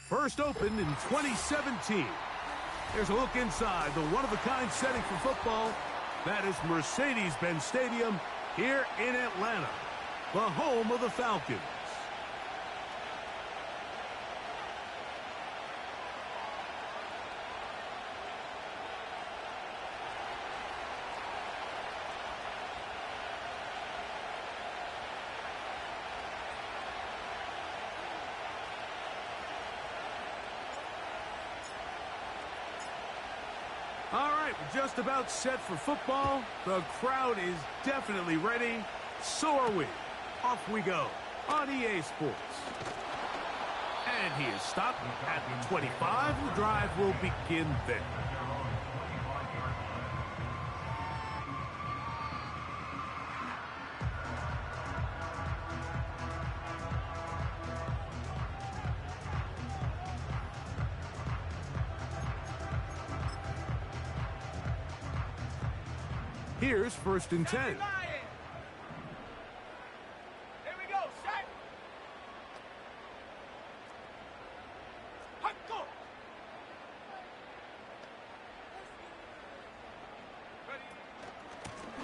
First opened in 2017. Here's a look inside the one-of-a-kind setting for football. That is Mercedes-Benz Stadium here in Atlanta, the home of the Falcons. All right, we're just about set for football. The crowd is definitely ready. So are we. Off we go on EA Sports. And he is stopped at 25. The drive will begin there. Here's 1st and 10. Here we go, set. Hot go.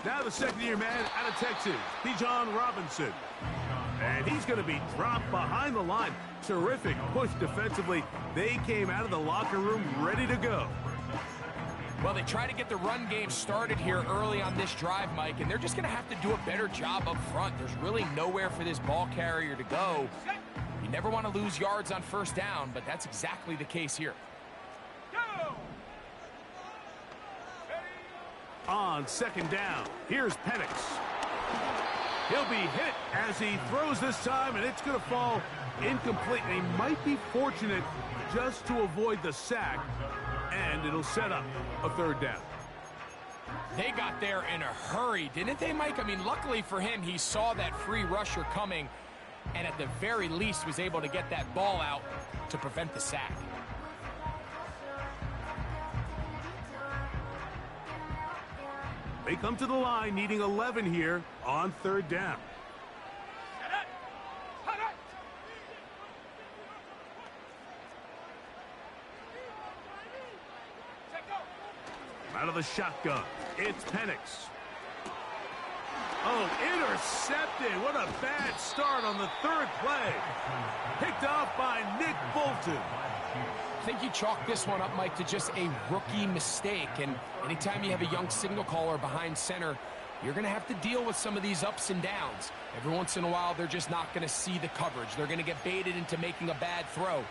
Now the second-year man out of Texas, Bijan Robinson. And he's going to be dropped behind the line. Terrific push defensively. They came out of the locker room ready to go. Well, they try to get the run game started here early on this drive, Mike, and they're just going to have to do a better job up front. There's really nowhere for this ball carrier to go. You never want to lose yards on 1st down, but that's exactly the case here. Go. On 2nd down, here's Penix. He'll be hit as he throws this time, and it's going to fall incomplete. They might be fortunate just to avoid the sack. And it'll set up a 3rd down. They got there in a hurry, didn't they, Mike? I mean, luckily for him, he saw that free rusher coming and at the very least was able to get that ball out to prevent the sack. They come to the line needing 11 here on 3rd down. Out of the shotgun, it's Penix. Oh, intercepted. What a bad start on the 3rd play. Picked off by Nick Bolton. I think you chalk this one up, Mike, to just a rookie mistake. And anytime you have a young signal caller behind center, you're going to have to deal with some of these ups and downs. Every once in a while, they're just not going to see the coverage. They're going to get baited into making a bad throw.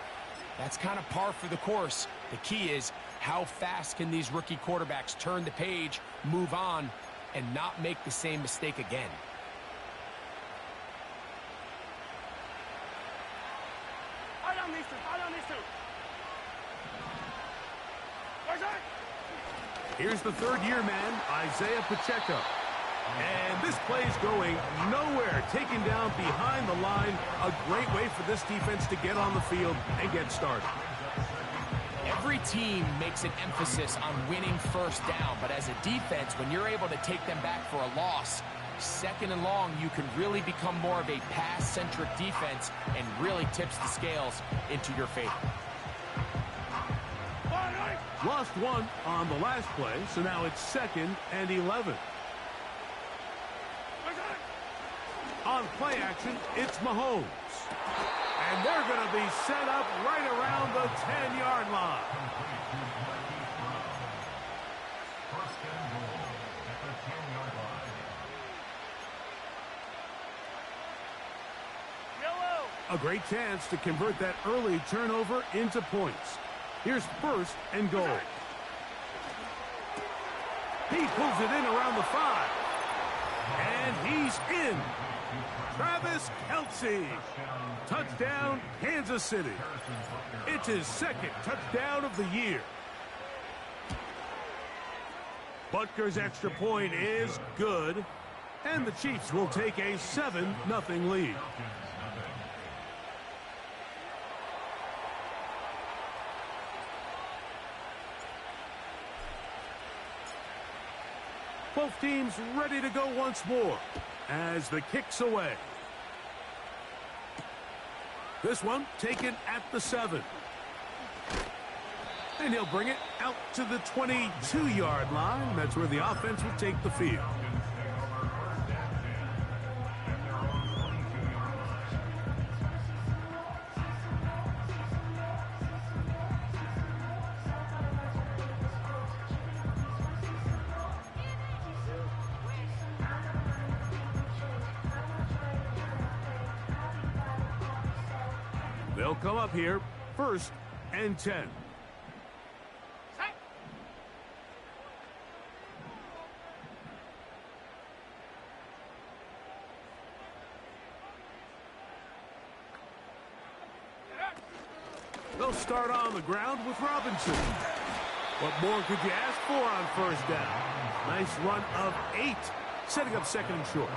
That's kind of par for the course. The key is, how fast can these rookie quarterbacks turn the page, move on, and not make the same mistake again? I don't need to. Here's the 3rd-year man, Isaiah Pacheco. And this play's going nowhere. Taken down behind the line. A great way for this defense to get on the field and get started. Every team makes an emphasis on winning 1st down, but as a defense, when you're able to take them back for a loss, 2nd and long, you can really become more of a pass-centric defense and really tips the scales into your favor. Lost 1 on the last play, so now it's 2nd and 11. On play action, it's Mahomes. And they're going to be set up right around the 10-yard line. A great chance to convert that early turnover into points. Here's 1st and goal. He pulls it in around the 5. And he's in. Travis Kelce. Touchdown, Kansas City. It's his 2nd touchdown of the year. Butker's extra point is good. And the Chiefs will take a 7-0 lead. Both teams ready to go once more as the kick's away. This one taken at the 7. And he'll bring it out to the 22-yard line. That's where the offense will take the field. They'll come up here, 1st and 10. They'll start on the ground with Robinson. What more could you ask for on 1st down? Nice run of 8, setting up 2nd and short.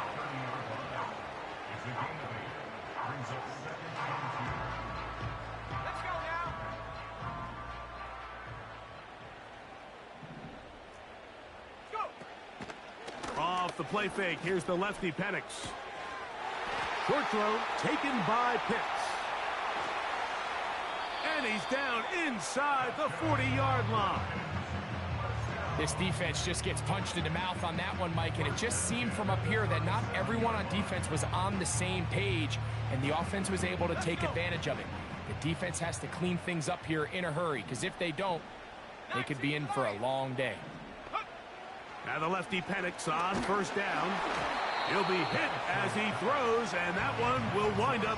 Off the play fake, here's the lefty Penix. Short throw taken by Pitts. And he's down inside the 40-yard line. This defense just gets punched in the mouth on that one, Mike, and it just seemed from up here that not everyone on defense was on the same page, and the offense was able to take advantage of it. The defense has to clean things up here in a hurry, because if they don't, they could be in for a long day. Now the lefty Penix on 1st down. He'll be hit as he throws, and that one will wind up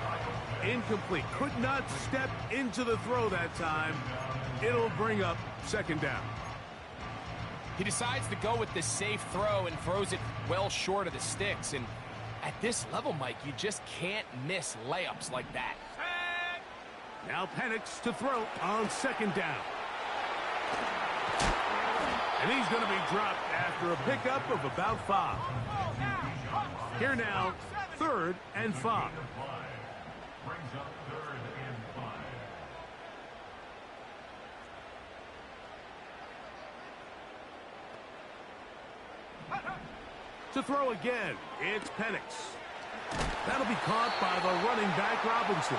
incomplete. Could not step into the throw that time. It'll bring up 2nd down. He decides to go with the safe throw and throws it well short of the sticks. And at this level, Mike, you just can't miss layups like that. Now Penix to throw on 2nd down. And he's going to be dropped after a pickup of about 5. Here now, 3rd and 5. To throw again, it's Penix. That'll be caught by the running back Robinson.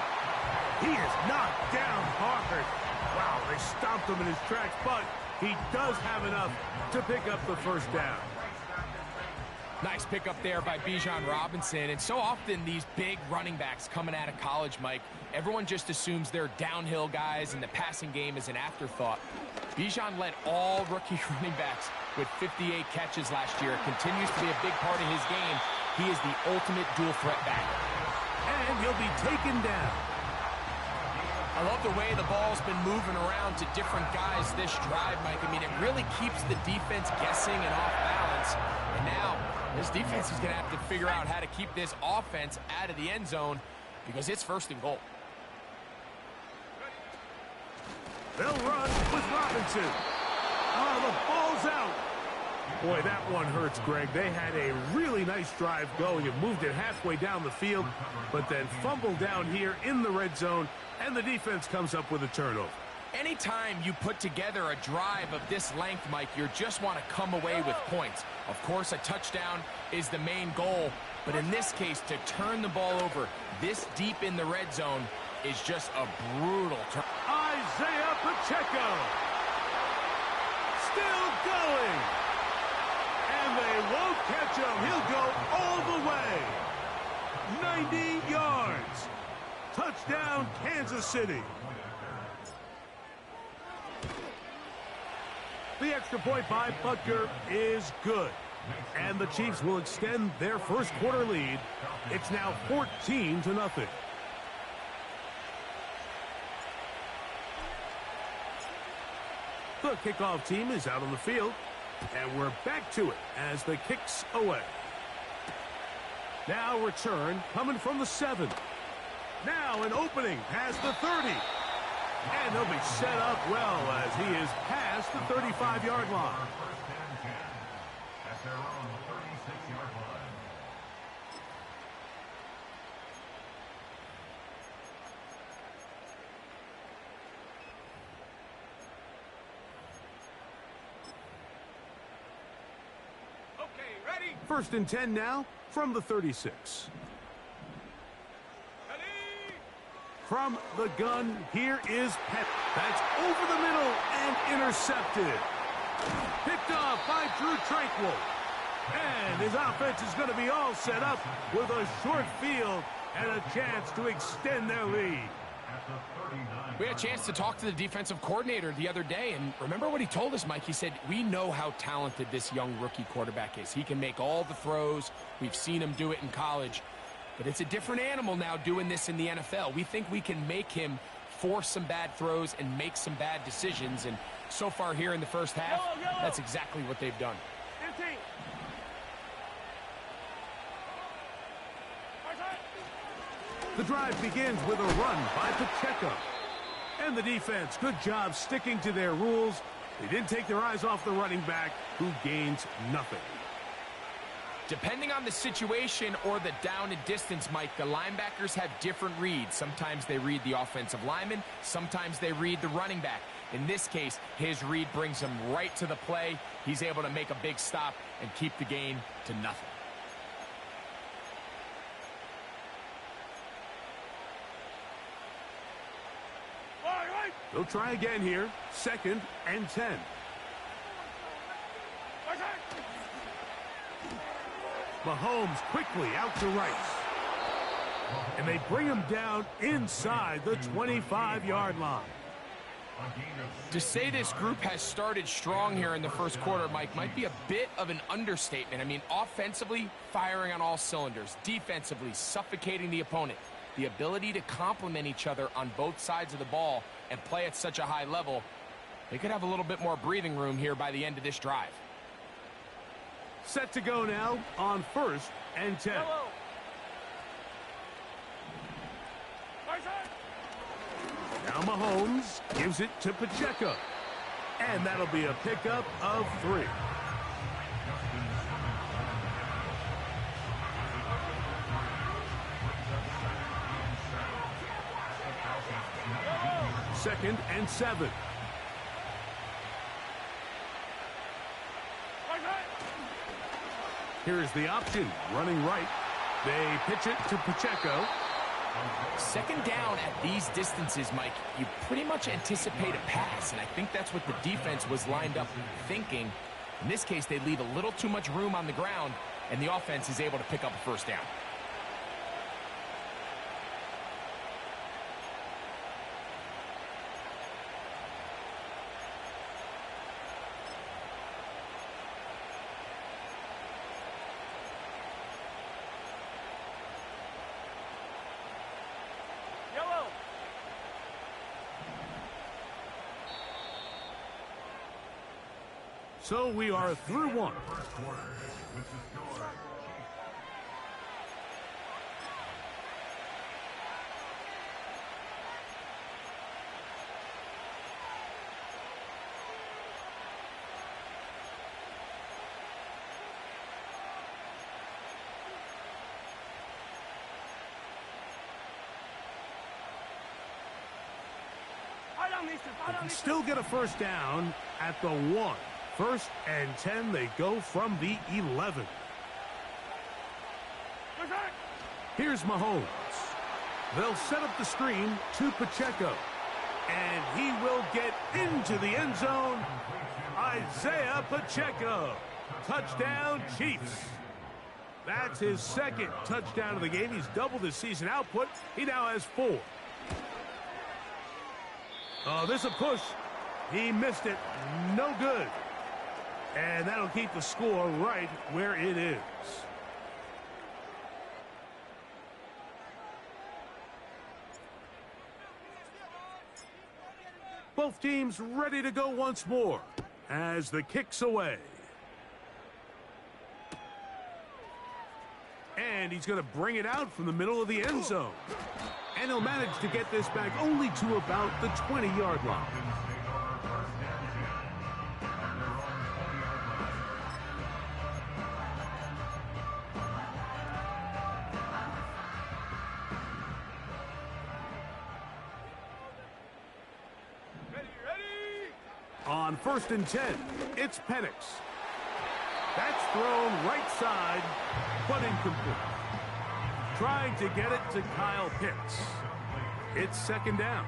He is knocked down hard. Wow, they stomped him in his tracks, but he does have enough to pick up the 1st down. Nice pickup there by Bijan Robinson. And so often these big running backs coming out of college, Mike, everyone just assumes they're downhill guys and the passing game is an afterthought. Bijan led all rookie running backs with 58 catches last year. It continues to be a big part of his game. He is the ultimate dual threat back. And he'll be taken down. I love the way the ball's been moving around to different guys this drive, Mike. I mean, it really keeps the defense guessing and off balance. And now, this defense is going to have to figure out how to keep this offense out of the end zone because it's 1st and goal. They'll run with Robinson. Oh, the ball's out. Boy, that one hurts, Greg. They had a really nice drive going and moved it halfway down the field, but then fumbled down here in the red zone, and the defense comes up with a turnover. Anytime you put together a drive of this length, Mike, you just want to come away with points. Of course, a touchdown is the main goal, but in this case, to turn the ball over this deep in the red zone is just a brutal turn. Isaiah Pacheco still going. And they won't catch him. He'll go all the way. 90 yards. Touchdown, Kansas City. The extra point by Butker is good. And the Chiefs will extend their 1st quarter lead. It's now 14-0. The kickoff team is out on the field. And we're back to it as the kick's away. Now return coming from the 7. Now an opening past the 30. And he'll be set up well as he is past the 35-yard line. Okay, ready? 1st and 10 now from the 36. Ready? From the gun, here is Pet. That's over the middle and intercepted. Picked off by Drew Tranquil. And his offense is going to be all set up with a short field and a chance to extend their lead. We had a chance to talk to the defensive coordinator the other day, and remember what he told us, Mike? He said, we know how talented this young rookie quarterback is. He can make all the throws. We've seen him do it in college. But it's a different animal now doing this in the NFL. We think we can make him force some bad throws and make some bad decisions. And so far here in the first half, that's exactly what they've done. The drive begins with a run by Pacheco. And the defense, good job sticking to their rules. They didn't take their eyes off the running back, who gains nothing. Depending on the situation or the down and distance, Mike, the linebackers have different reads. Sometimes they read the offensive lineman. Sometimes they read the running back. In this case, his read brings him right to the play. He's able to make a big stop and keep the gain to nothing. They'll try again here. 2nd and 10. Mahomes quickly out to Rice. And they bring him down inside the 25-yard line. To say this group has started strong here in the first quarter, Mike, might be a bit of an understatement. I mean, offensively, firing on all cylinders. Defensively, suffocating the opponent. The ability to complement each other on both sides of the ball and play at such a high level, they could have a little bit more breathing room here by the end of this drive. Set to go now on 1st and 10. Now Mahomes gives it to Pacheco. And that'll be a pickup of 3. Second and 7. Here's the option, running right. They pitch it to Pacheco. Second down at these distances, Mike, you pretty much anticipate a pass, and I think that's what the defense was lined up thinking. In this case, they leave a little too much room on the ground, and the offense is able to pick up a first down. So we are through 1. They can still get a first down at the 1. 1st and 10, they go from the 11. Here's Mahomes. They'll set up the screen to Pacheco. And he will get into the end zone. Isaiah Pacheco. Touchdown, Chiefs. That's his 2nd touchdown of the game. He's doubled his season output. He now has 4. Oh, this is a push. He missed it. No good. And that'll keep the score right where it is. Both teams ready to go once more as the kick's away. And he's going to bring it out from the middle of the end zone. And he'll manage to get this back only to about the 20-yard line. On 1st and 10, it's Penix. That's thrown right side, but incomplete. Trying to get it to Kyle Pitts. It's second down.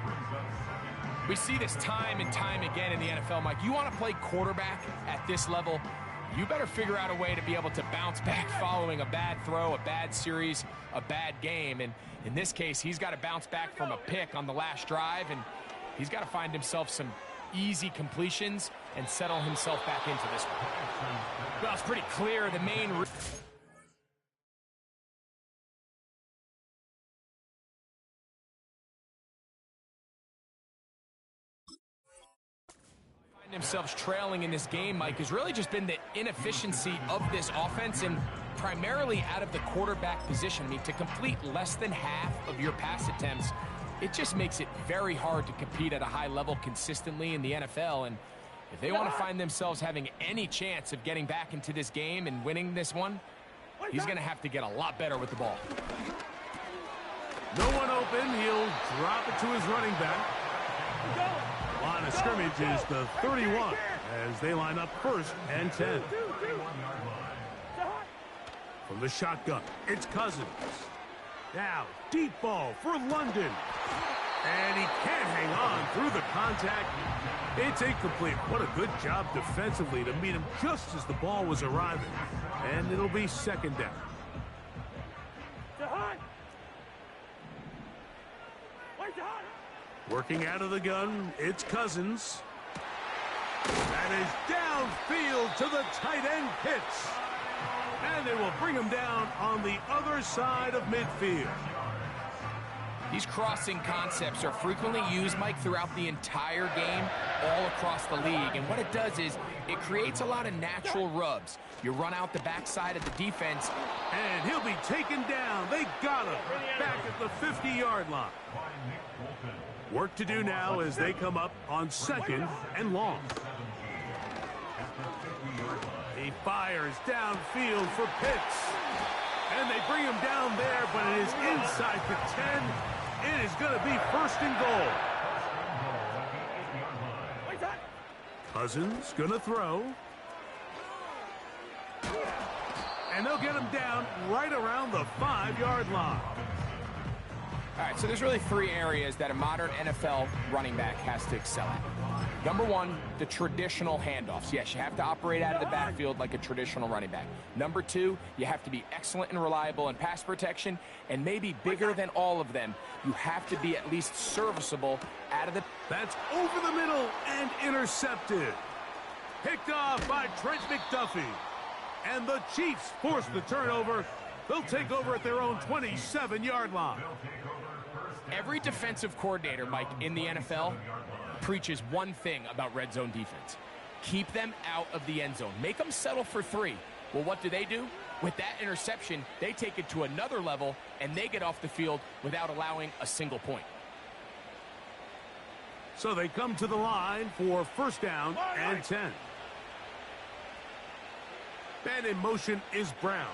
We see this time and time again in the NFL, Mike. You want to play quarterback at this level, you better figure out a way to be able to bounce back following a bad throw, a bad series, a bad game. And in this case, he's got to bounce back from a pick on the last drive, and he's got to find himself some easy completions and settle himself back into this one. Well, it's pretty clear the main themselves trailing in this game, Mike, has really just been the inefficiency of this offense and primarily out of the quarterback position. I mean, to complete less than half of your pass attempts, it just makes it very hard to compete at a high level consistently in the NFL. And if they want to find themselves having any chance of getting back into this game and winning this one, he's going to have to get a lot better with the ball. No one open. He'll drop it to his running back. Line of scrimmage is the 31 as they line up 1st and 10. From the shotgun, it's Cousins. Now, deep ball for London. And he can't hang on through the contact. It's incomplete. What a good job defensively to meet him just as the ball was arriving. And it'll be second down. Working out of the gun, it's Cousins. That is downfield to the tight end Pitts. And they will bring him down on the other side of midfield. These crossing concepts are frequently used, Mike, throughout the entire game, all across the league. And what it does is it creates a lot of natural rubs. You run out the backside of the defense. And he'll be taken down. They got him back at the 50-yard line. Work to do now as they come up on 2nd and long. He fires downfield for Pitts. And they bring him down there, but it is inside the 10. It is going to be 1st and goal. Cousins going to throw. And they'll get him down right around the 5-yard line. All right, so there's really 3 areas that a modern NFL running back has to excel at. Number 1, the traditional handoffs. Yes, you have to operate out of the backfield like a traditional running back. Number 2, you have to be excellent and reliable in pass protection, and maybe bigger than all of them, you have to be at least serviceable out of the... That's over the middle and intercepted. Picked off by Trent McDuffie. And the Chiefs force the turnover. They'll take over at their own 27-yard line. Every defensive coordinator, Mike, in the NFL preaches one thing about red zone defense. Keep them out of the end zone. Make them settle for 3. Well, what do? With that interception, they take it to another level, and they get off the field without allowing a single point. So they come to the line for 1st down and 10. And in motion is Brown.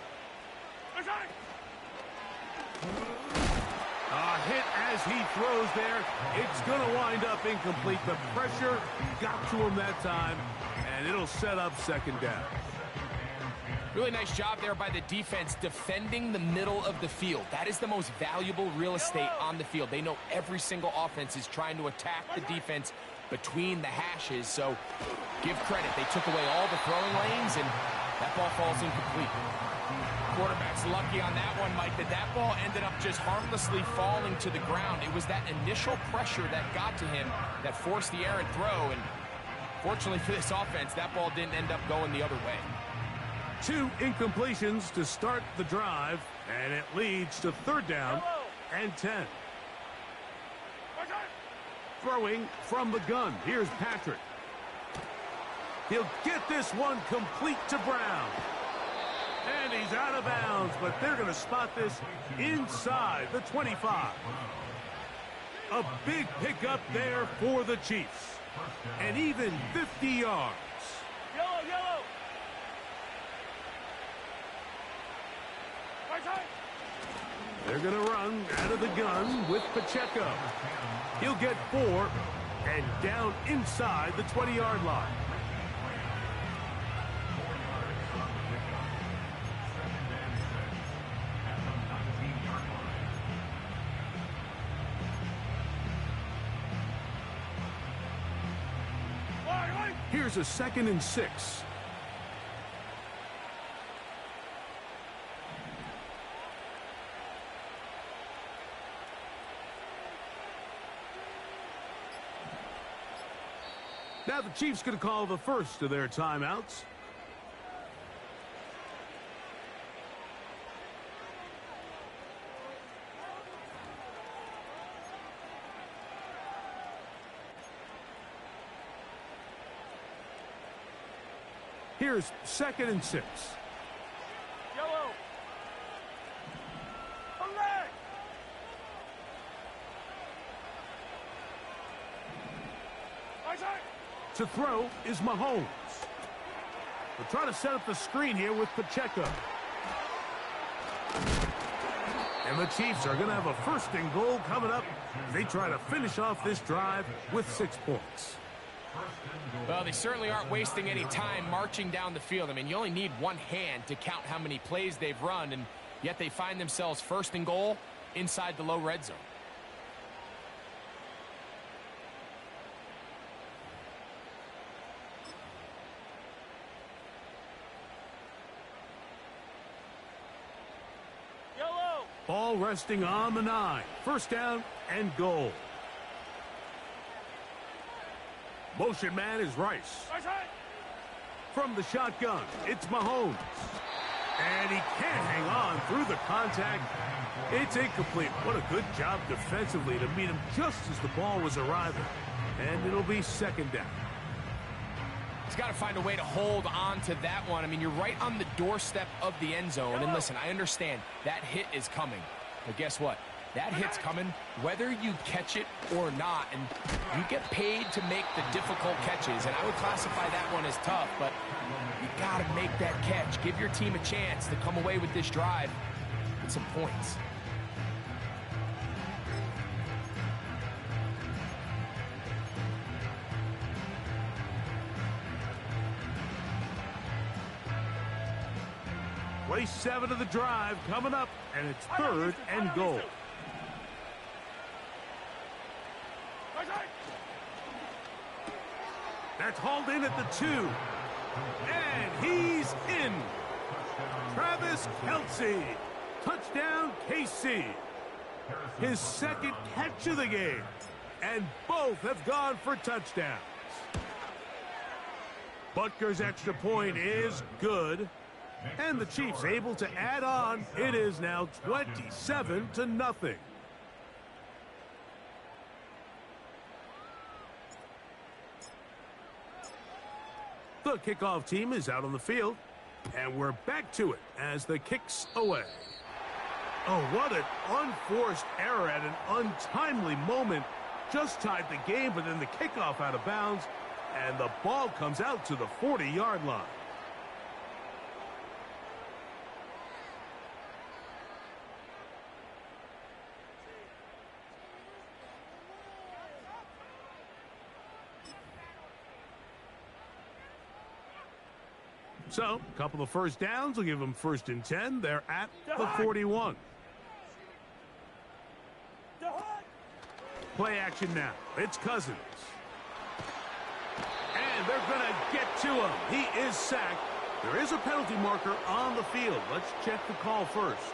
A hit as he throws there. It's going to wind up incomplete. The pressure got to him that time, and it'll set up 2nd down. Really nice job there by the defense defending the middle of the field. That is the most valuable real estate on the field. They know every single offense is trying to attack the defense between the hashes, so give credit. They took away all the throwing lanes, and that ball falls incomplete. Quarterback's lucky on that one, Mike, that ball ended up just harmlessly falling to the ground. It was that initial pressure that got to him that forced the errant throw, and fortunately for this offense, that ball didn't end up going the other way. 2 incompletions to start the drive, and it leads to 3rd down and 10. Throwing from the gun. Here's Patrick. He'll get this one complete to Brown. And he's out of bounds, but they're going to spot this inside the 25. A big pickup there for the Chiefs. And even 50 yards. Yellow. They're going to run out of the gun with Pacheco. He'll get 4 and down inside the 20-yard line. Here's a 2nd and 6. Now the Chiefs going to call the first of their timeouts. Here's 2nd and 6. Yellow. Hooray! Right side. To throw is Mahomes. They're trying to set up the screen here with Pacheco. And the Chiefs are going to have a 1st and goal coming up. They try to finish off this drive with 6 points. Well, they certainly aren't wasting any time marching down the field. I mean, you only need one hand to count how many plays they've run, and yet they find themselves 1st and goal inside the low red zone. Yellow. Ball resting on the 9. 1st down and goal. Motion man is Rice. Right side. From the shotgun, it's Mahomes. And he can't hang on through the contact. It's incomplete. What a good job defensively to meet him just as the ball was arriving. And it'll be 2nd down. He's got to find a way to hold on to that one. I mean, you're right on the doorstep of the end zone. And listen, I understand that hit is coming. But guess what? That hit's coming whether you catch it or not, and you get paid to make the difficult catches, and I would classify that one as tough, but you got to make that catch. Give your team a chance to come away with this drive with some points. Play 7 of the drive coming up, and it's 3rd and goal. That's hauled in at the 2. And he's in. Travis Kelce. Touchdown, KC. His 2nd catch of the game. And both have gone for touchdowns. Butker's extra point is good. And the Chiefs able to add on. It is now 27-0. The kickoff team is out on the field, and we're back to it as the kick's away. Oh, what an unforced error at an untimely moment. Just tied the game, but then the kickoff out of bounds, and the ball comes out to the 40-yard line. So, a couple of 1st downs will give them 1st and 10. They're at the 41. Play action now. It's Cousins. And they're going to get to him. He is sacked. There is a penalty marker on the field. Let's check the call first.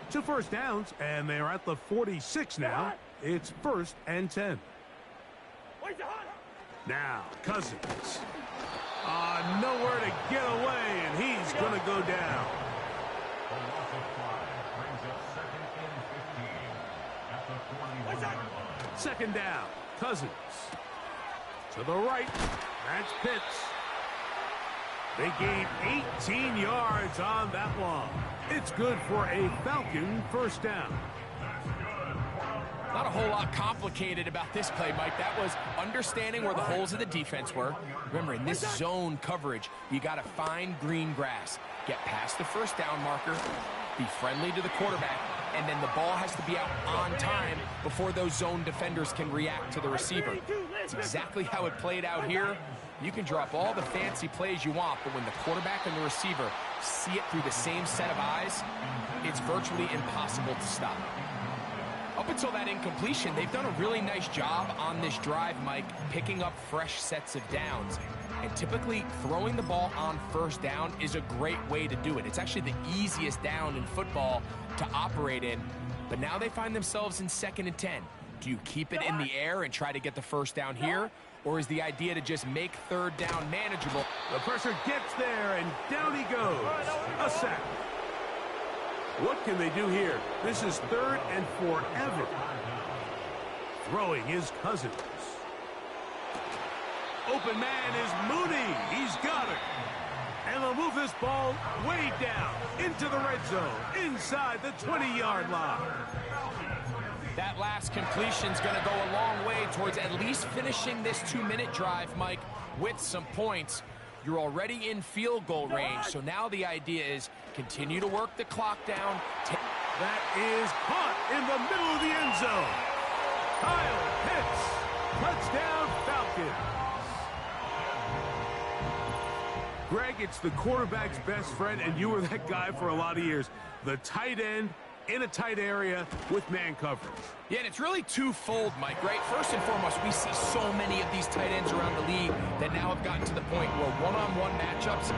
Two 1st downs, and they're at the 46 now. It's 1st and 10. Now, Cousins. Nowhere to get away, and he's going to go down. 2nd down, Cousins. To the right, that's Pitts. They gained 18 yards on that one. It's good for a Falcon 1st down. Not a whole lot complicated about this play, Mike. That was understanding where the holes of the defense were. Remember, in this zone coverage, you got to find green grass. Get past the 1st down marker, be friendly to the quarterback, and then the ball has to be out on time before those zone defenders can react to the receiver. It's exactly how it played out here. You can drop all the fancy plays you want, but when the quarterback and the receiver see it through the same set of eyes, it's virtually impossible to stop. Up until that incompletion, they've done a really nice job on this drive, Mike, picking up fresh sets of downs. And typically, throwing the ball on first down is a great way to do it. It's actually the easiest down in football to operate in. But now they find themselves in 2nd and 10. Do you keep it in the air and try to get the first down here? Or is the idea to just make 3rd down manageable? The pressure gets there, and down he goes. A sack. What can they do here? This is 3rd and forever. Throwing his Cousins. Open man is Mooney. He's got it. And they'll move this ball way down into the red zone, inside the 20-yard line. That last completion's going to go a long way towards at least finishing this 2-minute drive, Mike, with some points. You're already in field goal range, so now the idea is continue to work the clock down. That is caught in the middle of the end zone. Kyle Pitts, touchdown Falcons. Greg, it's the quarterback's best friend, and you were that guy for a lot of years. The tight end in a tight area with man coverage. Yeah, and it's really twofold, Mike, right? First and foremost, we see so many of these tight ends around the league that now have gotten to the point where one-on-one matchups,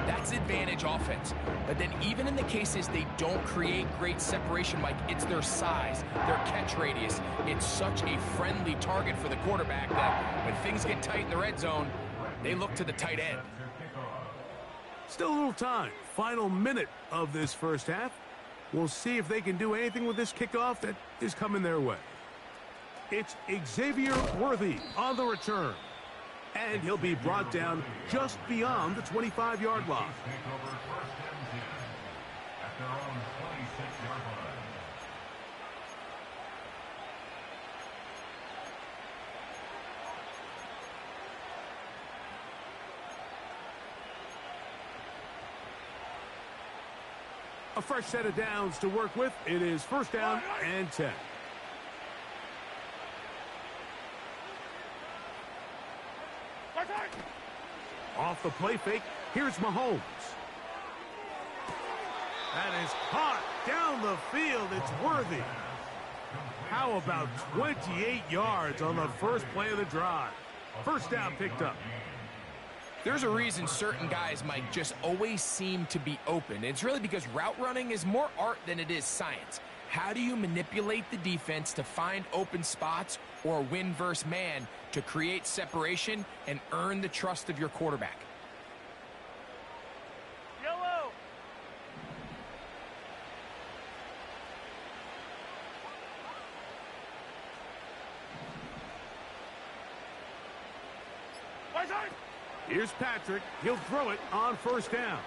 that's advantage offense. But then even in the cases they don't create great separation, Mike, it's their size, their catch radius. It's such a friendly target for the quarterback that when things get tight in the red zone, they look to the tight end. Still a little time. Final minute of this first half. We'll see if they can do anything with this kickoff that is coming their way. It's Xavier Worthy on the return. And he'll be brought down just beyond the 25-yard line. A fresh set of downs to work with. It is 1st down and 10. Off the play fake, here's Mahomes. That is caught down the field. It's Worthy. How about 28 yards on the first play of the drive? 1st down picked up. There's a reason certain guys, Mike, just always seem to be open. It's really because route running is more art than it is science. How do you manipulate the defense to find open spots or win versus man to create separation and earn the trust of your quarterback? Yellow. Right side. Here's Patrick. He'll throw it on 1st down.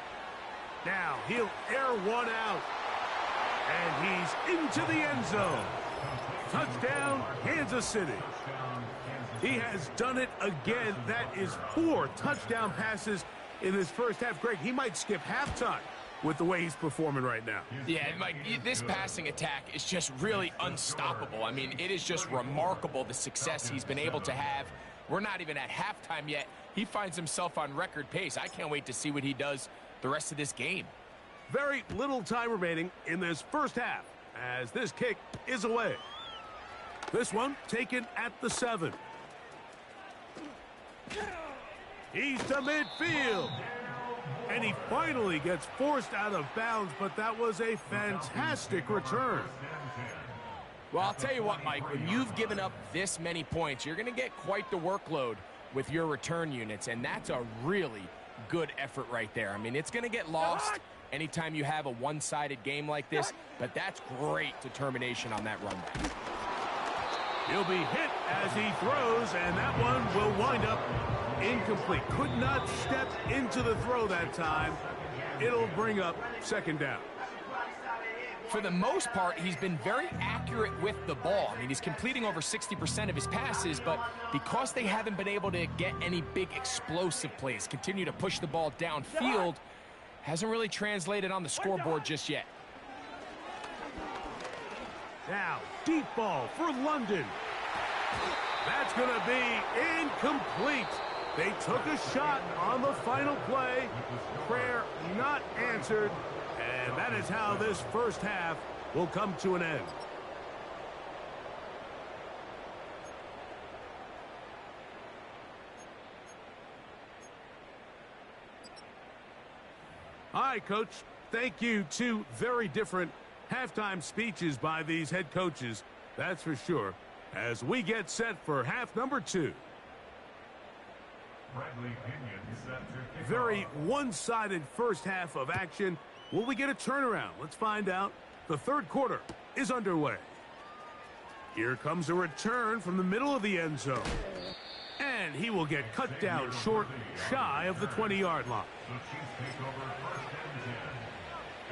Now he'll air one out. And he's into the end zone. Touchdown, Kansas City. He has done it again. That is 4 touchdown passes in this first half. Greg, he might skip halftime with the way he's performing right now. Yeah, Mike, this passing attack is just really unstoppable. I mean, it is just remarkable the success he's been able to have. We're not even at halftime yet. He finds himself on record pace. I can't wait to see what he does the rest of this game. Very little time remaining in this first half as this kick is away. This one taken at the 7. He's to midfield. And he finally gets forced out of bounds, but that was a fantastic return. Well, I'll tell you what, Mike, when you've given up this many points, you're going to get quite the workload with your return units, and that's a really good effort right there. I mean, it's going to get lost anytime you have a one-sided game like this, but that's great determination on that run back. He'll be hit as he throws, and that one will wind up incomplete. Could not step into the throw that time. It'll bring up 2nd down. For the most part, he's been very accurate with the ball. I mean, he's completing over 60% of his passes, but because they haven't been able to get any big explosive plays, continue to push the ball downfield, hasn't really translated on the scoreboard just yet. Now, deep ball for London. That's going to be incomplete. They took a shot on the final play. Prayer not answered. And that is how this first half will come to an end. right, Coach. Thank you. Two very different halftime speeches by these head coaches, that's for sure, as we get set for half number 2. Very one-sided first half of action. Will we get a turnaround? Let's find out. The third quarter is underway. Here comes a return from the middle of the end zone. And he will get cut down short, shy of the 20-yard line. The Chiefs take over first and 10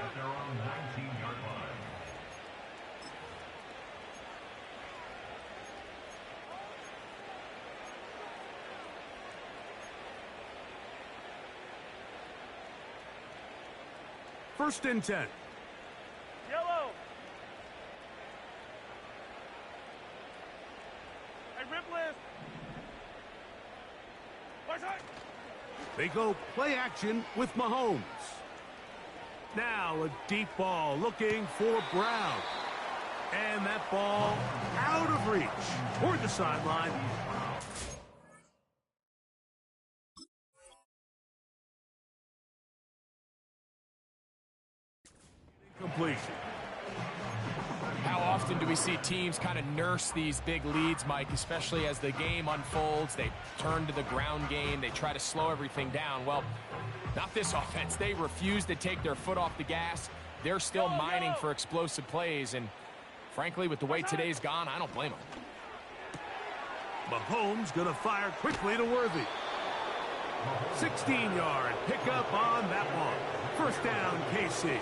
at their own 19-yard line. First and 10. Yellow. Hey, rip list. Right side. They go play action with Mahomes. Now a deep ball looking for Brown. And that ball out of reach toward the sideline. Completion. How often do we see teams kind of nurse these big leads, Mike, especially as the game unfolds? They turn to the ground game. They try to slow everything down. Well, not this offense. They refuse to take their foot off the gas. They're still mining for explosive plays. And frankly, with the way today's gone, I don't blame them. Mahomes going to fire quickly to Worthy. 16-yard pickup on that one. First down, KC.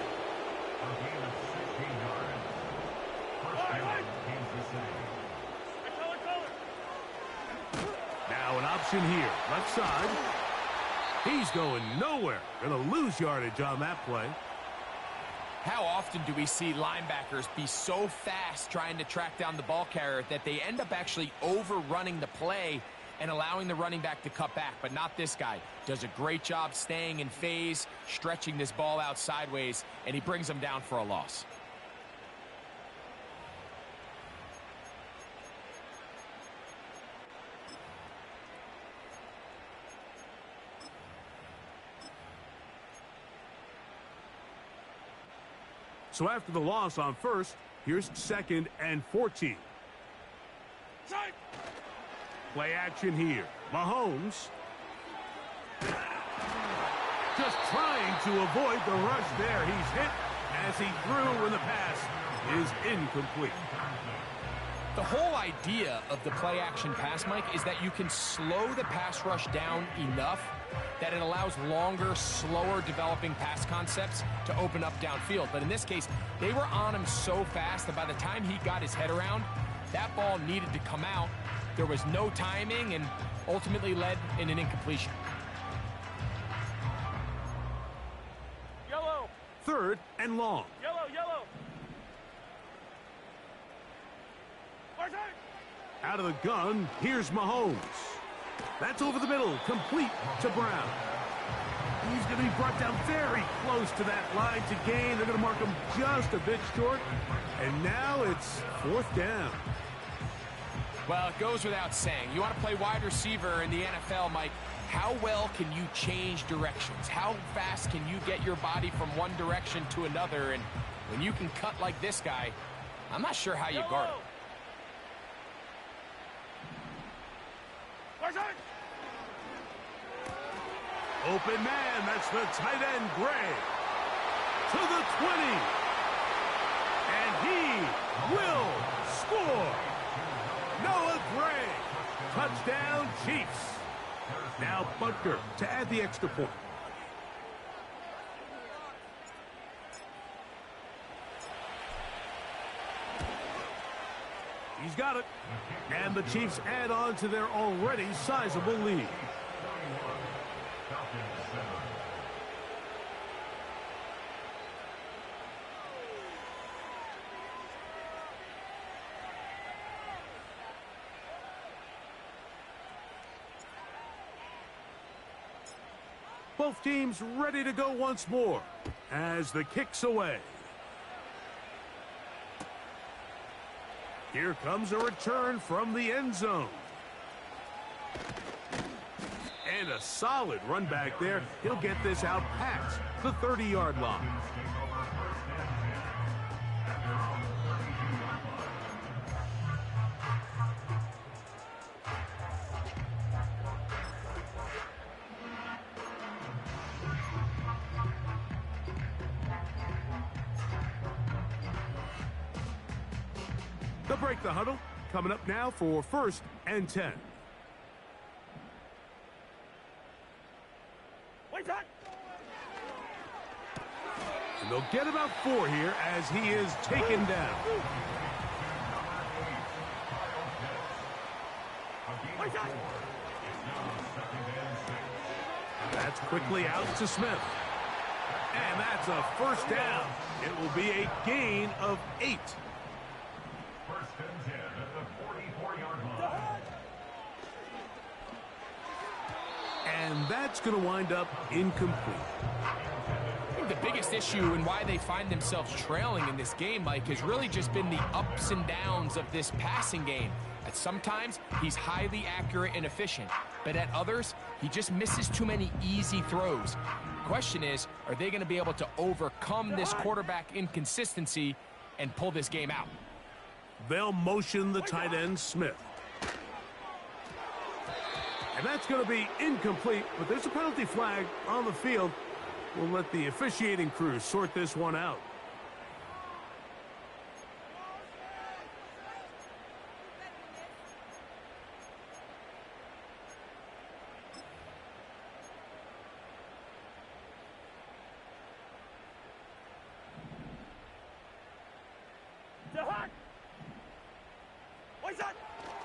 Now an option here, left side. He's going nowhere. Going to lose yardage on that play. How often do we see linebackers be so fast trying to track down the ball carrier that they end up actually overrunning the play and allowing the running back to cut back? But not this guy. Does a great job staying in phase, stretching this ball out sideways, and he brings them down for a loss. So after the loss on first, here's second and 14. Play action here. Mahomes just trying to avoid the rush there. He's hit as he threw when the pass is incomplete. The whole idea of the play action pass, Mike, is that you can slow the pass rush down enough that it allows longer, slower developing pass concepts to open up downfield. But in this case, they were on him so fast that by the time he got his head around, that ball needed to come out. There was no timing and ultimately led in an incompletion. Yellow. Third and long. Yellow, yellow. Right side. Out of the gun, here's Mahomes. That's over the middle, complete to Brown. He's going to be brought down very close to that line to gain. They're going to mark him just a bit short. And now it's fourth down. Well, it goes without saying. You want to play wide receiver in the NFL, Mike. How well can you change directions? How fast can you get your body from one direction to another? And when you can cut like this guy, I'm not sure how you guard him. Open man, that's the tight end, Gray. To the 20. And he will score. Noah Gray. Touchdown, Chiefs. Now Butker to add the extra point. He's got it. And the Chiefs add on to their already sizable lead. Both teams ready to go once more as the kick's away. Here comes a return from the end zone. And a solid run back there. He'll get this out past the 30-yard line. They'll break the huddle. Coming up now for 1st and 10. And they'll get about 4 here as he is taken down. That's quickly out to Smith. And that's a 1st down. It will be a gain of 8. 1st and 10 at the 44-yard line. And that's going to wind up incomplete. I think the biggest issue and why they find themselves trailing in this game, Mike, has really just been the ups and downs of this passing game. At sometimes, he's highly accurate and efficient, but at others, he just misses too many easy throws. The question is, are they going to be able to overcome this quarterback inconsistency and pull this game out? They'll motion the tight end, Smith. And that's going to be incomplete, but there's a penalty flag on the field. We'll let the officiating crew sort this one out.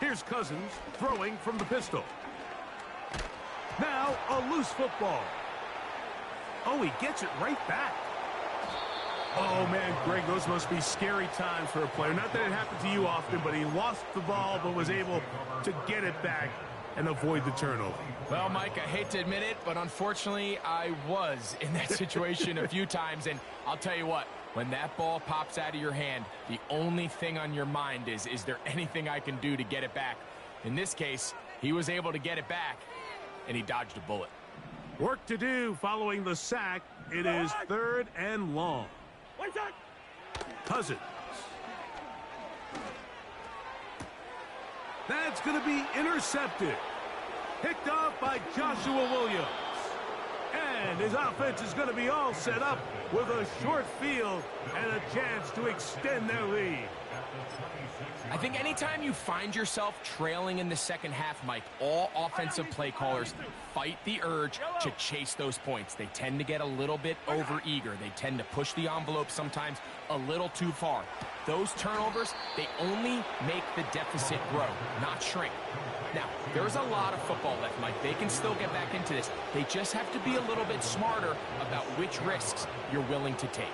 Here's Cousins throwing from the pistol. Now a loose football. Oh, he gets it right back. Oh, man, Greg, those must be scary times for a player. Not that it happened to you often, but he lost the ball but was able to get it back and avoid the turnover. Well, Mike, I hate to admit it, but unfortunately, I was in that situation a few times. And I'll tell you what, when that ball pops out of your hand, the only thing on your mind is there anything I can do to get it back? In this case, he was able to get it back, and he dodged a bullet. Work to do following the sack. It is 3rd and long. Cousins. That's going to be intercepted. Picked off by Joshua Williams. And his offense is going to be all set up with a short field and a chance to extend their lead. I think anytime you find yourself trailing in the second half, Mike, all offensive play callers fight the urge to chase those points. They tend to get a little bit overeager. They tend to push the envelope sometimes a little too far. Those turnovers, they only make the deficit grow, not shrink. Now, there's a lot of football left, Mike. They can still get back into this. They just have to be a little bit smarter about which risks you're willing to take.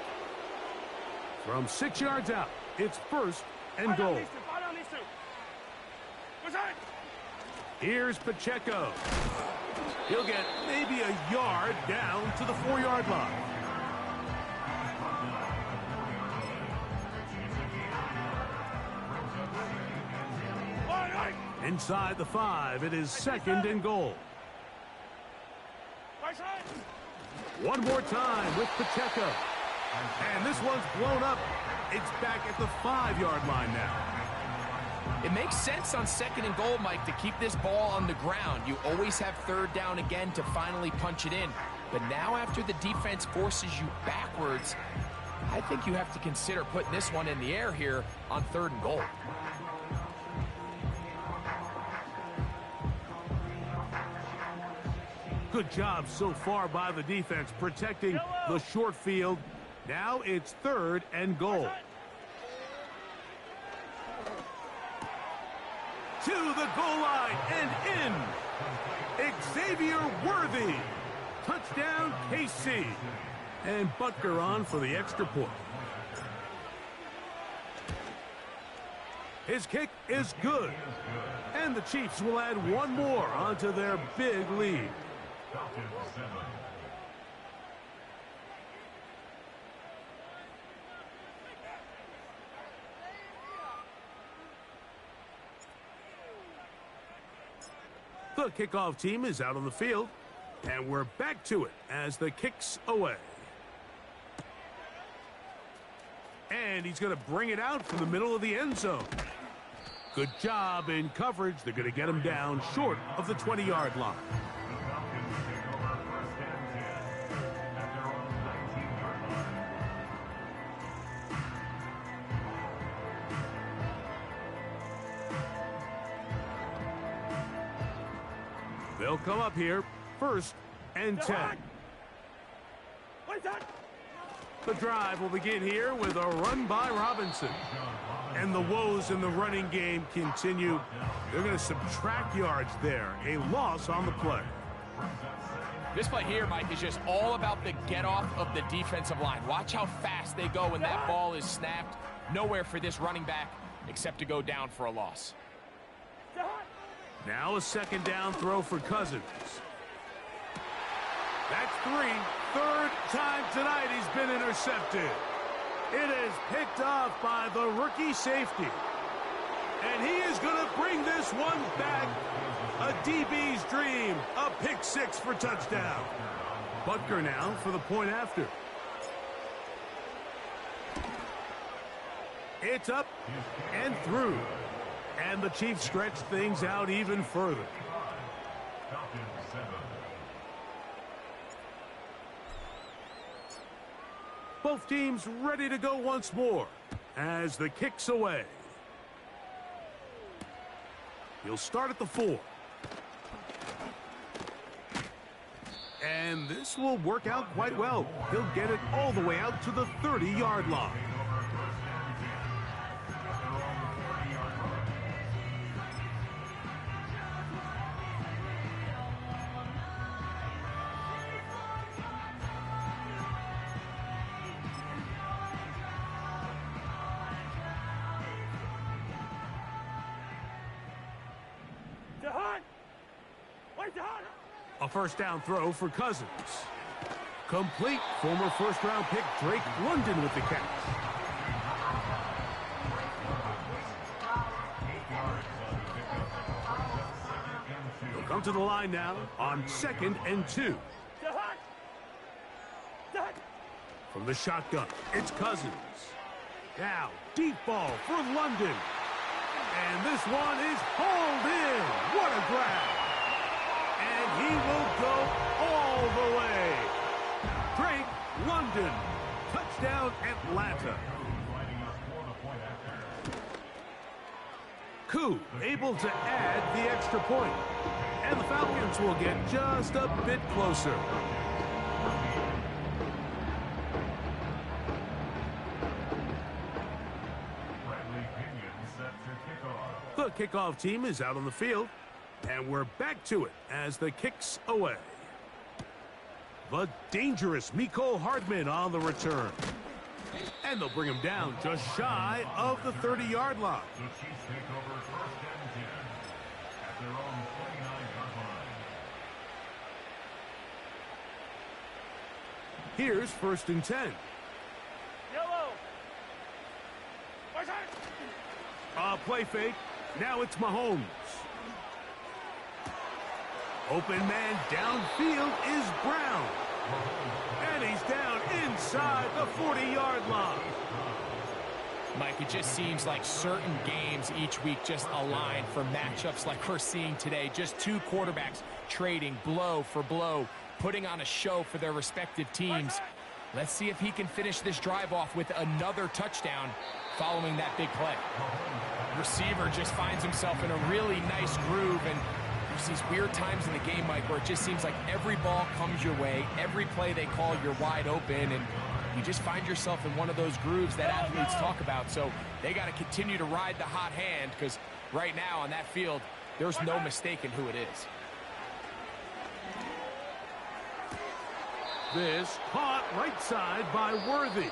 From 6 yards out, it's 1st and goal. Here's Pacheco. He'll get maybe a yard down to the 4-yard line. Inside the 5, it is 2nd and goal. One more time with Pacheco. And this one's blown up. It's back at the 5-yard line now. It makes sense on 2nd and goal, Mike, to keep this ball on the ground. You always have 3rd down again to finally punch it in. But now after the defense forces you backwards, I think you have to consider putting this one in the air here on 3rd and goal. Good job so far by the defense protecting the short field. Now it's 3rd and goal. To the goal line and in. Xavier Worthy. Touchdown, KC. And Butker on for the extra point. His kick is good. And the Chiefs will add one more onto their big lead. The kickoff team is out on the field, and we're back to it as the kick's away. And he's going to bring it out from the middle of the end zone. Good job in coverage. They're going to get him down short of the 20-yard line. They'll come up here, 1st and 10. The drive will begin here with a run by Robinson. And the woes in the running game continue. They're going to subtract yards there. A loss on the play. This play here, Mike, is just all about the get-off of the defensive line. Watch how fast they go when that ball is snapped. Nowhere for this running back except to go down for a loss. Now a 2nd down throw for Cousins. That's 3. 3rd time tonight he's been intercepted. It is picked off by the rookie safety. And he is going to bring this one back. A DB's dream. A pick 6 for touchdown. Butker now for the point after. It's up and through. And the Chiefs stretch things out even further. Both teams ready to go once more as the kick's away. He'll start at the 4. And this will work out quite well. He'll get it all the way out to the 30-yard line. A 1st down throw for Cousins. Complete. Former 1st-round pick Drake London with the catch. He'll come to the line now on 2nd and 2. From the shotgun, it's Cousins. Now, deep ball for London. And this one is hauled in. What a grab. And he will go all the way. Drake London. Touchdown, Atlanta. Koo able to add the extra point. And the Falcons will get just a bit closer. The kickoff team is out on the field. And we're back to it as the kick's away. The dangerous Mecole Hardman on the return. And they'll bring him down just shy of the 30-yard line. The Chiefs take over 1st and 10 at their own 29-yard line. Here's 1st and 10. Yellow. Play fake. Now it's Mahomes. Open man downfield is Brown. And he's down inside the 40-yard line. Mike, it just seems like certain games each week just align for matchups like we're seeing today. Just 2 quarterbacks trading blow for blow, putting on a show for their respective teams. Let's see if he can finish this drive off with another touchdown following that big play. Receiver just finds himself in a really nice groove, and there's these weird times in the game, Mike, where it just seems like every ball comes your way, every play they call, you're wide open, and you just find yourself in one of those grooves that athletes talk about. So they got to continue to ride the hot hand, because right now on that field, there's no mistaking who it is. This caught right side by Worthy.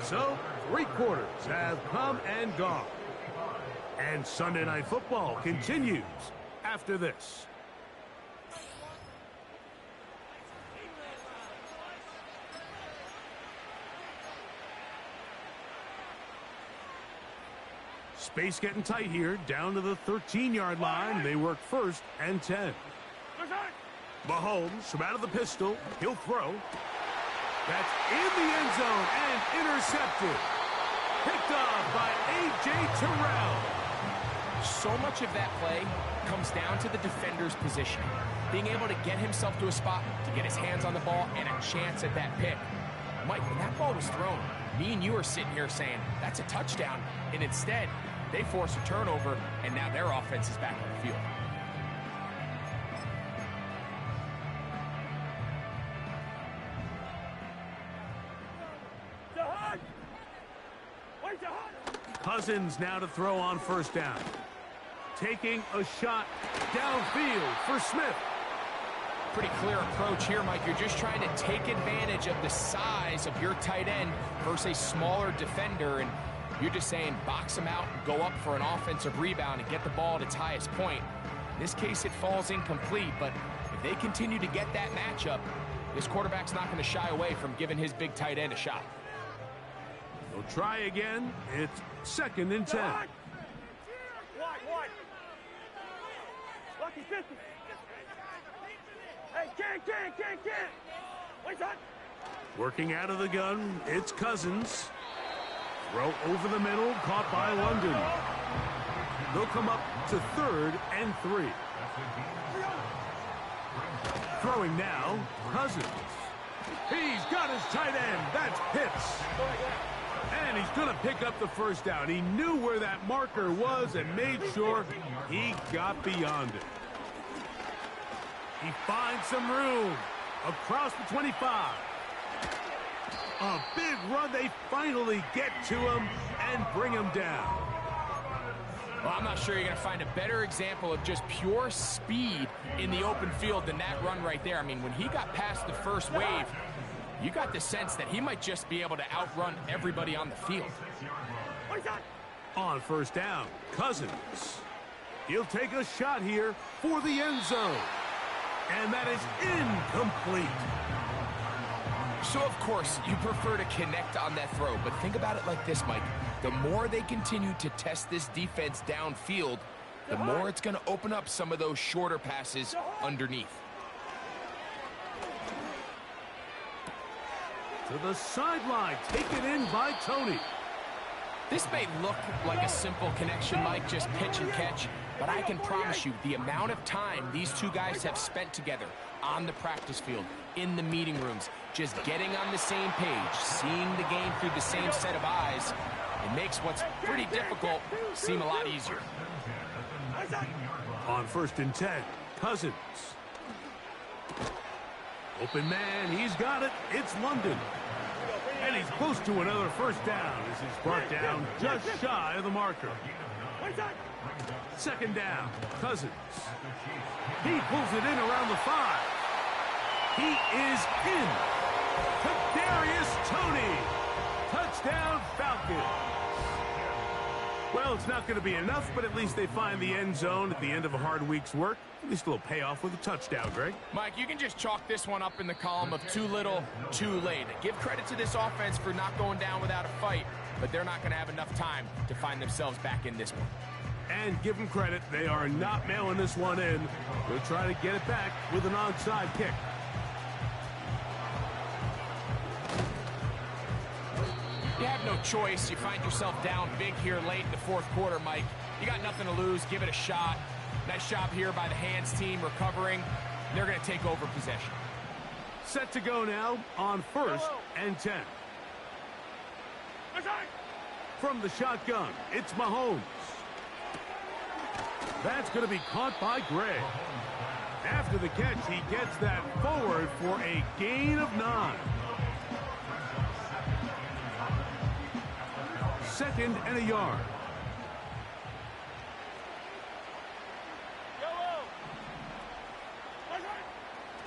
So 3 quarters have come and gone. And Sunday Night Football continues after this. Space getting tight here, down to the 13-yard line. They work 1st and 10. Mahomes from out of the pistol. He'll throw. That's in the end zone and intercepted. Picked off by A.J. Terrell. So much of that play comes down to the defender's positioning. Being able to get himself to a spot, to get his hands on the ball, and a chance at that pick. Mike, when that ball was thrown, me and you are sitting here saying, that's a touchdown. And instead, they force a turnover, and now their offense is back on the field. Cousins now to throw on 1st down. Taking a shot downfield for Smith. Pretty clear approach here, Mike. You're just trying to take advantage of the size of your tight end versus a smaller defender, and you're just saying box him out, go up for an offensive rebound, and get the ball at its highest point. In this case, it falls incomplete, but if they continue to get that matchup, this quarterback's not going to shy away from giving his big tight end a shot. They'll try again. It's 2nd and 10. Wide. Lucky 50. Hey, can't. Wait, son. Working out of the gun, it's Cousins. Throw over the middle, caught by London. They'll come up to 3rd and 3. Throwing now, Cousins. He's got his tight end. That's Pitts. And he's going to pick up the 1st down. He knew where that marker was and made sure he got beyond it. He finds some room across the 25. A big run. They finally get to him and bring him down. Well, I'm not sure you're going to find a better example of just pure speed in the open field than that run right there. I mean, when he got past the first wave, you got the sense that he might just be able to outrun everybody on the field. On 1st down, Cousins. He'll take a shot here for the end zone. And that is incomplete. So, of course, you prefer to connect on that throw, but think about it like this, Mike. The more they continue to test this defense downfield, the more it's going to open up some of those shorter passes underneath. To the sideline, taken in by Tony. This may look like a simple connection, Mike, just pitch and catch, but I can promise you the amount of time these two guys have spent together on the practice field, in the meeting rooms, just getting on the same page, seeing the game through the same set of eyes, it makes what's pretty difficult seem a lot easier. On 1st and 10, Cousins. Open man, he's got it. It's London. And he's close to another 1st down as he's brought down just shy of the marker. 2nd down, Cousins. He pulls it in around the 5. He is in. Kadarius Toney. Touchdown, Falcons. Well, it's not going to be enough, but at least they find the end zone at the end of a hard week's work. At least a little payoff with a touchdown, Greg. Mike, you can just chalk this one up in the column of too little, too late. Give credit to this offense for not going down without a fight, but they're not going to have enough time to find themselves back in this one. And give them credit, they are not mailing this one in. They'll try to get it back with an onside kick. You have no choice. You find yourself down big here late in the 4th quarter, Mike. You got nothing to lose. Give it a shot. Nice job here by the hands team recovering. They're going to take over possession. Set to go now on 1st and 10. From the shotgun, it's Mahomes. That's going to be caught by Gray. After the catch, he gets that forward for a gain of 9. 2nd and a yard.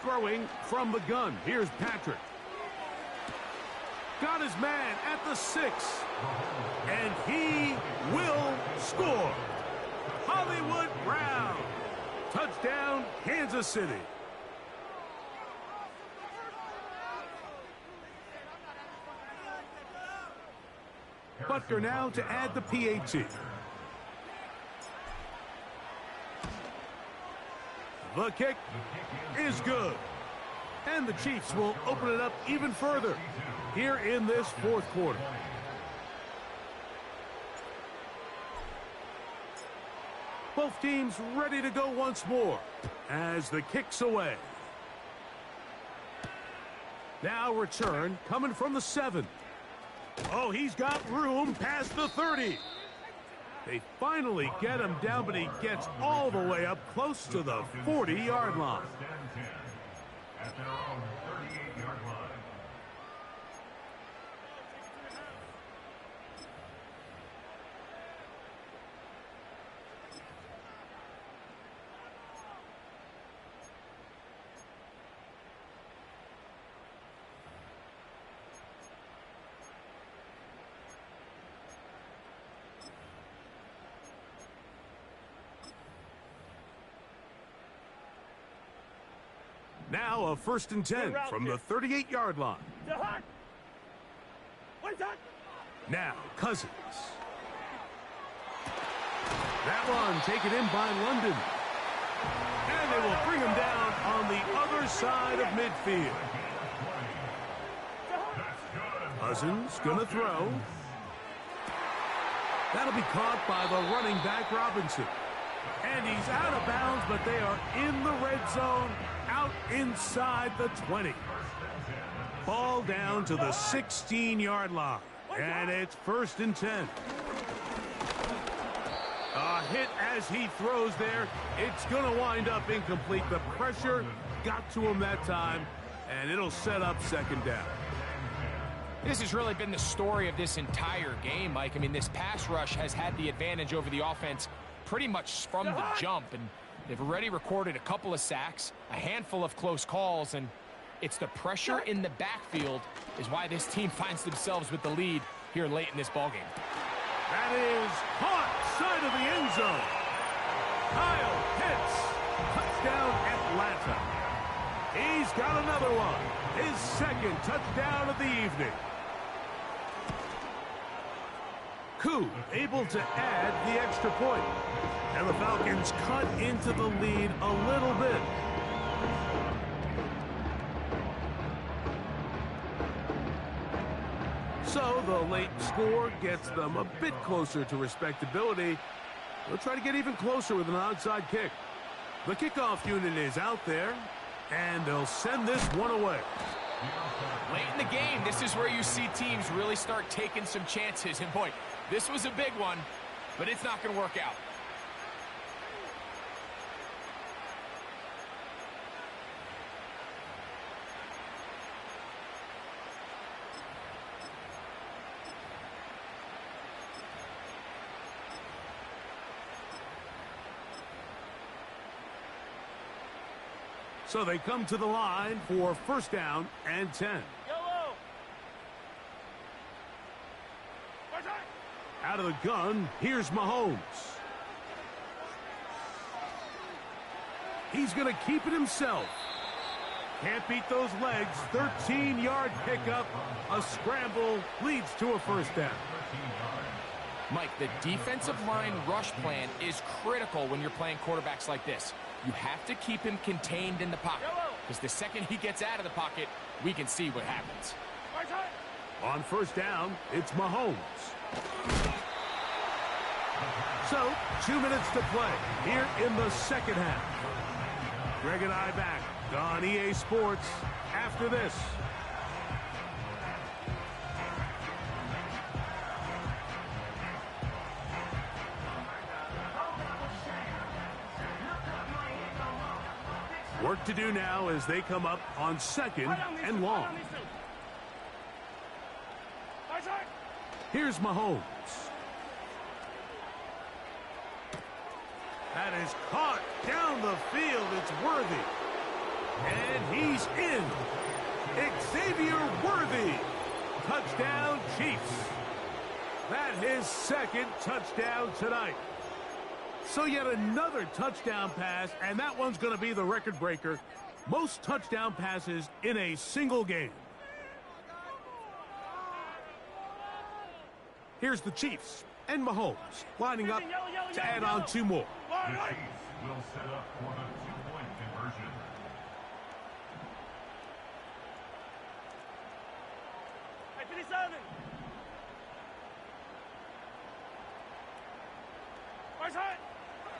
Throwing from the gun. Here's Patrick. Got his man at the 6. And he will score. Hollywood Brown. Touchdown, Kansas City. Butker now to add the PAT. The kick is good. And the Chiefs will open it up even further here in this fourth quarter. Both teams ready to go once more as the kick's away. Now return coming from the 7. Oh, he's got room past the 30. They finally get him down, but he gets all the way up close to the 40-yard line. At their own 38-yard line. Now a 1st and 10 from the 38-yard line. Now Cousins. That one taken in by London. And they will bring him down on the other side of midfield. Cousins gonna throw. That'll be caught by the running back Robinson. And he's out of bounds, but they are in the red zone, out inside the 20. Ball down to the 16-yard line. And it's 1st and 10. A hit as he throws there. It's going to wind up incomplete. The pressure got to him that time, and it'll set up 2nd down. This has really been the story of this entire game, Mike. I mean, this pass rush has had the advantage over the offense pretty much from the jump, and they've already recorded a couple of sacks, a handful of close calls, and it's the pressure in the backfield is why this team finds themselves with the lead here late in this ballgame. That is caught side of the end zone. Kyle Pitts, touchdown Atlanta. He's got another one, his 2nd touchdown of the evening. Koo able to add the extra point. And the Falcons cut into the lead a little bit. So the late score gets them a bit closer to respectability. They'll try to get even closer with an onside kick. The kickoff unit is out there, and they'll send this one away. Late in the game, this is where you see teams really start taking some chances. And boy, this was a big one, but it's not going to work out. So they come to the line for 1st down and 10. Out of the gun, here's Mahomes. He's going to keep it himself. Can't beat those legs. 13-yard pickup. A scramble leads to a 1st down. Mike, the defensive line rush plan is critical when you're playing quarterbacks like this. You have to keep him contained in the pocket, because the second he gets out of the pocket, we can see what happens. On 1st down, it's Mahomes. So, 2 minutes to play here in the 2nd half. Greg and I back on EA Sports after this. Work to do now as they come up on 2nd and long. Here's Mahomes. That is caught down the field. It's Worthy. And he's in. Xavier Worthy. Touchdown, Chiefs. That his 2nd touchdown tonight. So yet another touchdown pass, and that one's going to be the record breaker. Most touchdown passes in a single game. Here's the Chiefs and Mahomes lining up to add on 2 more. The Chiefs will set up for the 2-point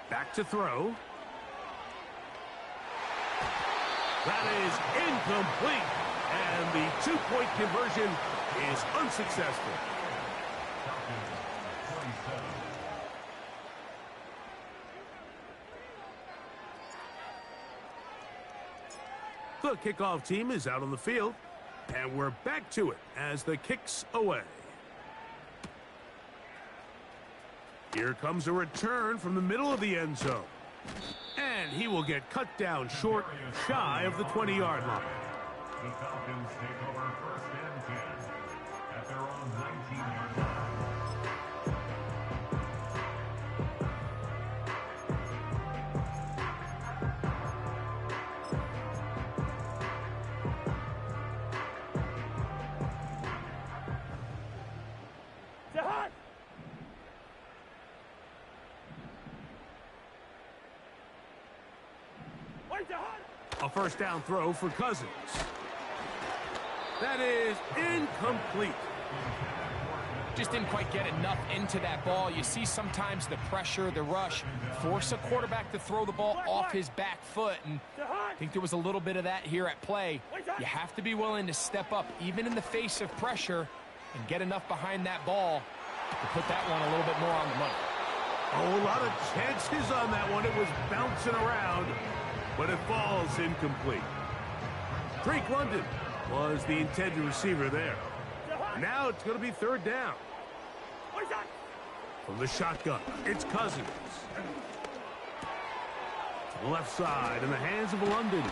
Back to throw. That is incomplete. And the two-point conversion is unsuccessful. The kickoff team is out on the field, and we're back to it as the kick's away. Here comes a return from the middle of the end zone. And he will get cut down short, shy of the 20-yard line. The Falcons take over 1st and 10 at their own 19-yard line. A first down throw for Cousins. That is incomplete. Just didn't quite get enough into that ball. You see sometimes the pressure, the rush, force a quarterback to throw the ball off his back foot. And I think there was a little bit of that here at play. You have to be willing to step up, even in the face of pressure, and get enough behind that ball to put that one a little bit more on the money. Oh, a lot of chances on that one. It was bouncing around, but it falls incomplete. Drake London was the intended receiver there. Now it's going to be third down. From the shotgun, it's Cousins. To the left side in the hands of London.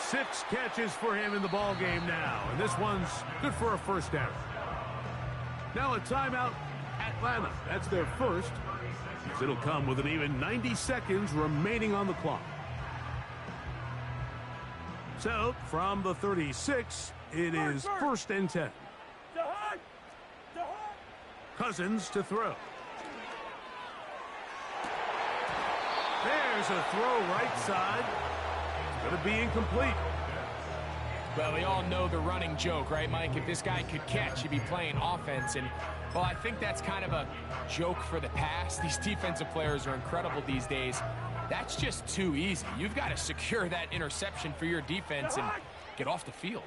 6 catches for him in the ball game now, and this one's good for a first down. Now a timeout, Atlanta. That's their first. It'll come with an even 90 seconds remaining on the clock. So, from the 36, it is 1st and 10. Cousins to throw. There's a throw right side. It's going to be incomplete. Well, we all know the running joke, right, Mike? If this guy could catch, he'd be playing offense. And, well, I think that's kind of a joke for the past. These defensive players are incredible these days. That's just too easy. You've got to secure that interception for your defense and get off the field.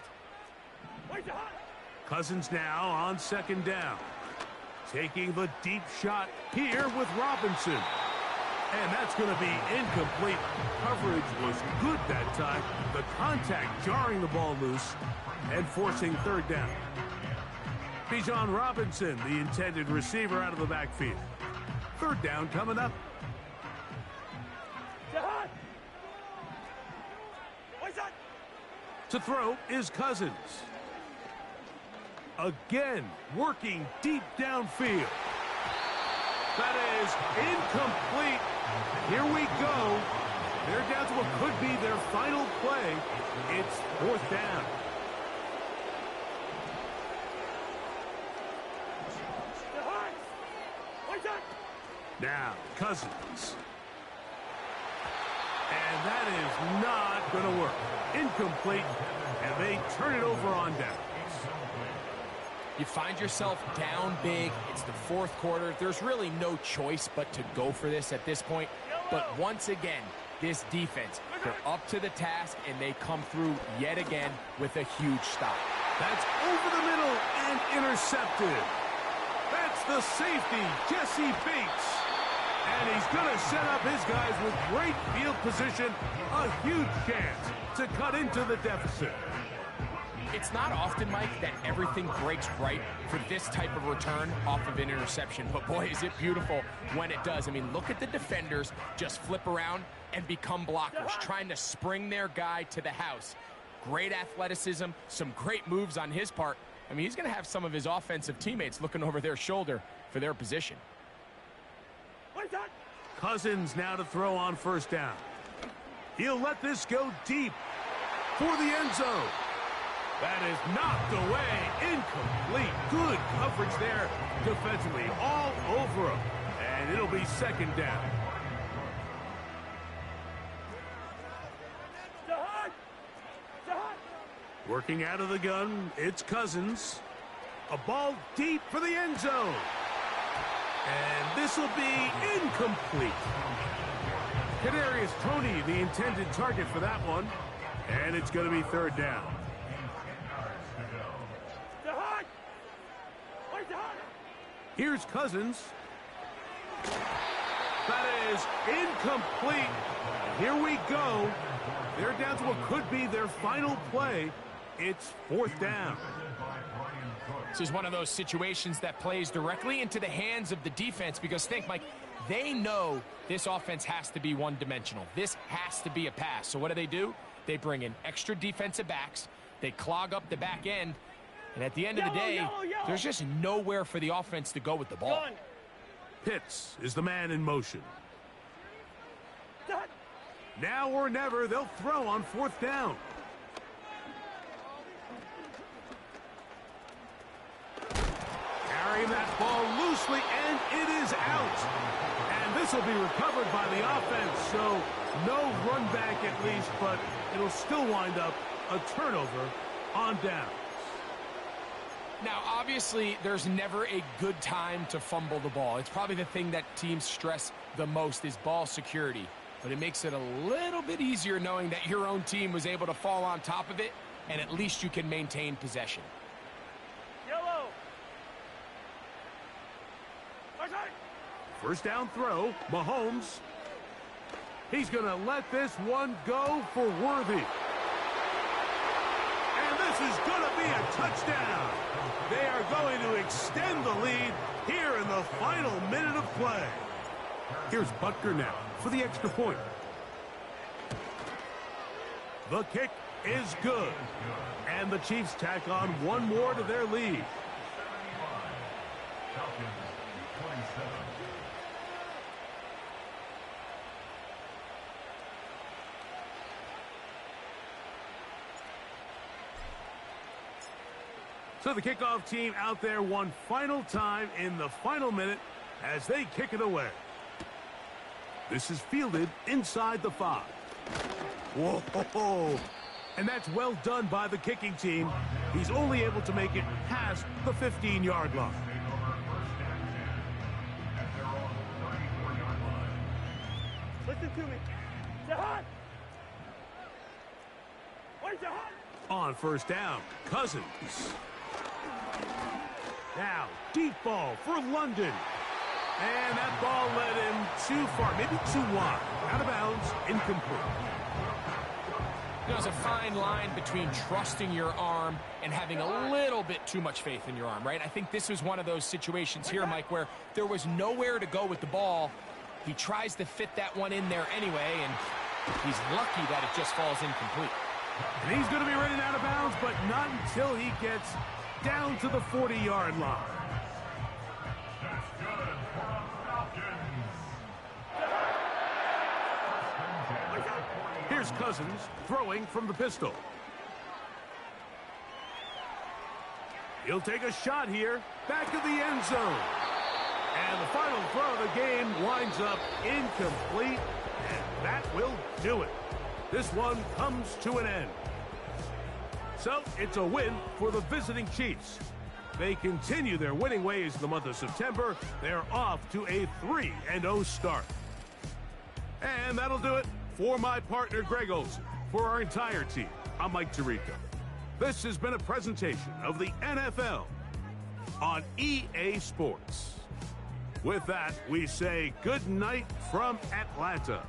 Cousins now on 2nd down. Taking the deep shot here with Robinson. And that's going to be incomplete. Coverage was good that time. The contact jarring the ball loose and forcing 3rd down. Bijan Robinson, the intended receiver, out of the backfield. 3rd down coming up. To throw is Cousins. Again, working deep downfield. That is incomplete. Here we go. They're down to what could be their final play. It's 4th down. Now, Cousins. And that is not going to work. Incomplete, and they turn it over on down. You find yourself down big. It's the 4th quarter. There's really no choice but to go for this at this point. But once again, this defense, they're up to the task, and they come through yet again with a huge stop. That's over the middle and intercepted. That's the safety, Jesse Bates. And he's going to set up his guys with great field position. A huge chance to cut into the deficit. It's not often, Mike, that everything breaks right for this type of return off of an interception. But, boy, is it beautiful when it does. I mean, look at the defenders just flip around and become blockers, trying to spring their guy to the house. Great athleticism, some great moves on his part. I mean, he's going to have some of his offensive teammates looking over their shoulder for their position. Cousins now to throw on 1st down. He'll let this go deep for the end zone. That is knocked away. Incomplete. Good coverage there defensively. All over him. And it'll be 2nd down. Working out of the gun, it's Cousins. A ball deep for the end zone. And this will be incomplete. Kadarius Toney, the intended target for that one. And it's going to be third down. Here's Cousins. That is incomplete. Here we go. They're down to what could be their final play. It's fourth down. This is one of those situations that plays directly into the hands of the defense because think, Mike, they know this offense has to be one-dimensional. This has to be a pass. So what do? They bring in extra defensive backs. They clog up the back end. And at the end of the day, there's just nowhere for the offense to go with the ball. Pitts is the man in motion. Now or never, they'll throw on fourth down. Carrying that ball loosely, and it is out. And this will be recovered by the offense, so no run back at least, but it'll still wind up a turnover on downs. Now, obviously, there's never a good time to fumble the ball. It's probably the thing that teams stress the most is ball security. But it makes it a little bit easier knowing that your own team was able to fall on top of it, and at least you can maintain possession. Yellow. First down throw, Mahomes. He's going to let this one go for Worthy. And this is going to be a touchdown. They are going to extend the lead here in the final minute of play. Here's Butker now for the extra point. The kick is good. And the Chiefs tack on one more to their lead. So the kickoff team out there one final time in the final minute as they kick it away. This is fielded inside the 5. Whoa! And that's well done by the kicking team. He's only able to make it past the 15-yard line. Listen to me. Jahan! Wait, Jahan! On first down, Cousins. Now, deep ball for London. And that ball led him too far, maybe too wide. Out of bounds, incomplete. There's a fine line between trusting your arm and having a little bit too much faith in your arm, right? I think this was one of those situations here, Mike, where there was nowhere to go with the ball. He tries to fit that one in there anyway, and he's lucky that it just falls incomplete. And he's going to be running out of bounds, but not until he gets down to the 40-yard line. That's good for the Falcons. Here's Cousins throwing from the pistol. He'll take a shot here, back of the end zone. And the final throw of the game winds up incomplete, and that will do it. This one comes to an end. So it's a win for the visiting Chiefs. They continue their winning ways in the month of September. They're off to a 3-0 start. And that'll do it for my partner, Greg Olson. For our entire team, I'm Mike Tirico. This has been a presentation of the NFL on EA Sports. With that, we say good night from Atlanta.